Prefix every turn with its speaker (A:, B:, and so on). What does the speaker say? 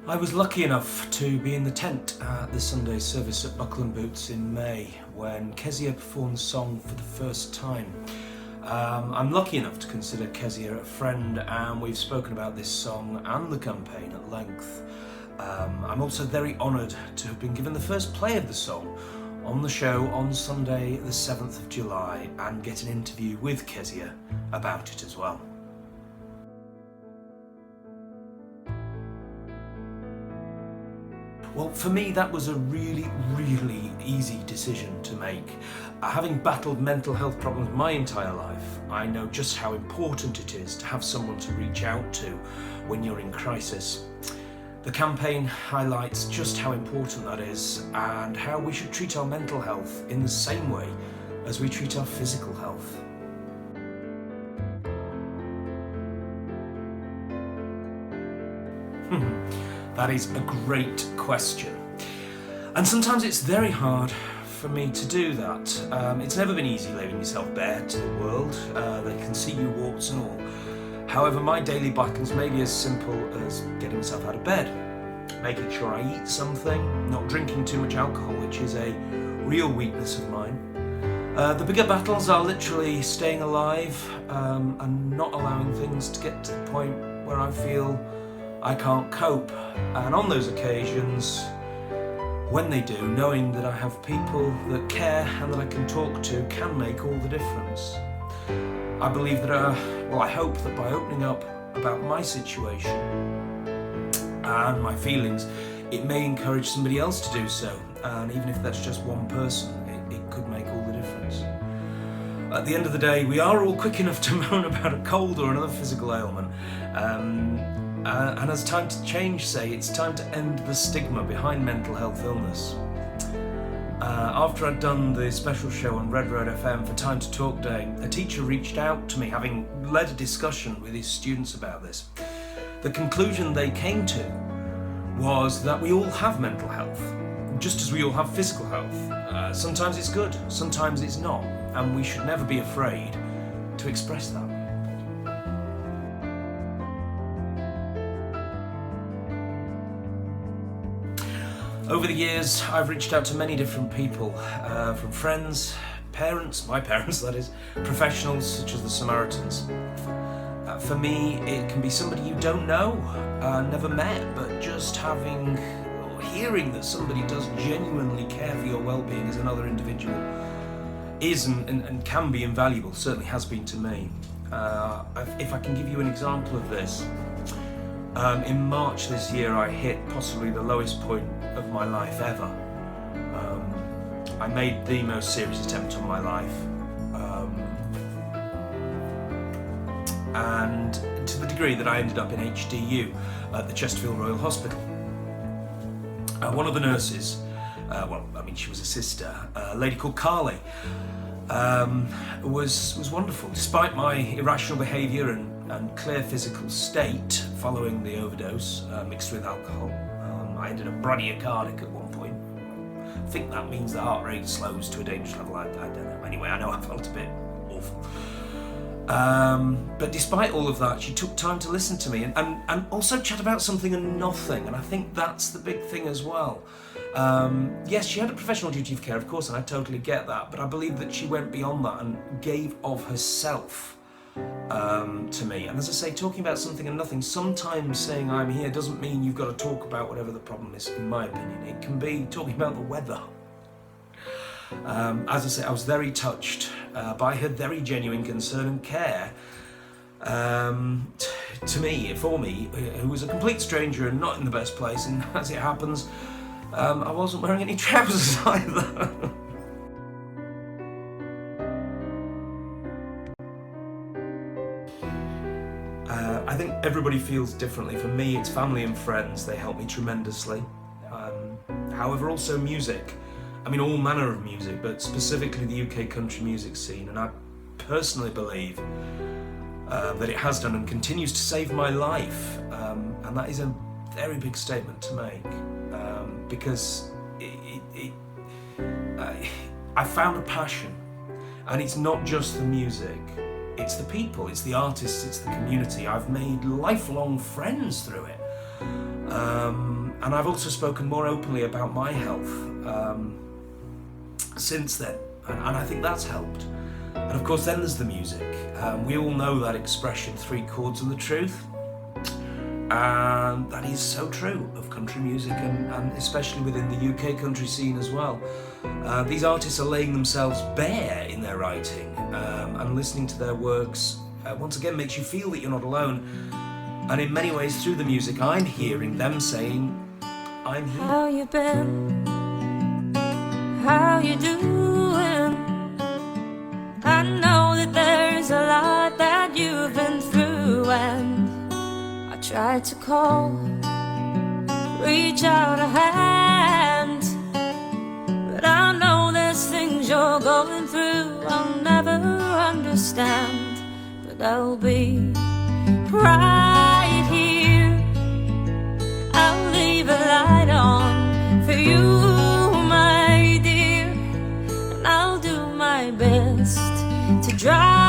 A: I was lucky enough to be in the tent at the Sunday service at Buckle and Boots in May when Kezia performed the song for the first time. I'm lucky enough to consider Kezia a friend, and we've spoken about this song and the campaign at length. I'm also very honoured to have been given the first play of the song on the show on Sunday the 7th of July and get an interview with Kezia about it as well. Well, for me that was a really easy decision to make. Having battled mental health problems my entire life, I know just how important it is to have someone to reach out to when you're in crisis. The campaign highlights just how important that is and how we should treat our mental health in the same way as we treat our physical health. That is a great question. And sometimes it's very hard for me to do that. It's never been easy laying yourself bare to the world. They can see you warts and all. However, my daily battles may be as simple as getting myself out of bed, making sure I eat something, not drinking too much alcohol, which is a real weakness of mine. The bigger battles are literally staying alive and not allowing things to get to the point where I feel I can't cope. And on those occasions, when they do, knowing that I have people that care and that I can talk to can make all the difference. I believe that, I hope that by opening up about my situation and my feelings, it may encourage somebody else to do so. And even if that's just one person, it could make all the difference. At the end of the day, we are all quick enough to moan about a cold or another physical ailment. And as time to change say, it's time to end the stigma behind mental health illness. After I'd done the special show on Red Road FM for Time to Talk Day, a teacher reached out to me, having led a discussion with his students about this. The conclusion they came to was that we all have mental health, just as we all have physical health. Sometimes it's good, sometimes it's not, and we should never be afraid to express that. Over the years, I've reached out to many different people, from friends, parents, my parents that is, professionals such as the Samaritans. For me, it can be somebody you don't know, never met, but just having or hearing that somebody does genuinely care for your well-being as another individual is and can be invaluable, certainly has been to me. If I can give you an example of this, in March this year I hit possibly the lowest point of my life ever. I made the most serious attempt on my life, and to the degree that I ended up in HDU at the Chesterfield Royal Hospital. One of the nurses, she was a sister, a lady called Carly, was wonderful. Despite my irrational behaviour and clear physical state following the overdose mixed with alcohol, I ended up bradycardic at one point. I think that means the heart rate slows to a dangerous level. I don't know. Anyway, I know I felt a bit awful. But despite all of that, she took time to listen to me and also chat about something and nothing. And I think that's the big thing as well. Yes, she had a professional duty of care, of course, and I totally get that. But I believe that she went beyond that and gave of herself to me. And as I say, talking about something and nothing, sometimes saying I'm here doesn't mean you've got to talk about whatever the problem is, in my opinion. It can be talking about the weather. As I say, I was very touched by her very genuine concern and care for me, who was a complete stranger and not in the best place, and as it happens, I wasn't wearing any trousers either. I think everybody feels differently. For me, it's family and friends. They help me tremendously. However, also music. I mean, all manner of music, but specifically the UK country music scene. And I personally believe that it has done and continues to save my life. And that is a very big statement to make, because I found a passion. And it's not just the music. It's the people, it's the artists, it's the community. I've made lifelong friends through it. And I've also spoken more openly about my health since then, and I think that's helped. And of course then there's the music. We all know that expression, 3 chords and the truth. And that is so true of country music, and especially within the UK country scene as well. These artists are laying themselves bare in their writing, and listening to their works once again makes you feel that you're not alone. And in many ways through the music I'm hearing them saying, I'm here.
B: How you been? How you doing? I know that there's a lot that you've been through, and I tried to call, reach out a hand, but I know there's things you're going through I'll never understand. But I'll be right here, I'll leave a light on for you, my dear, and I'll do my best to drive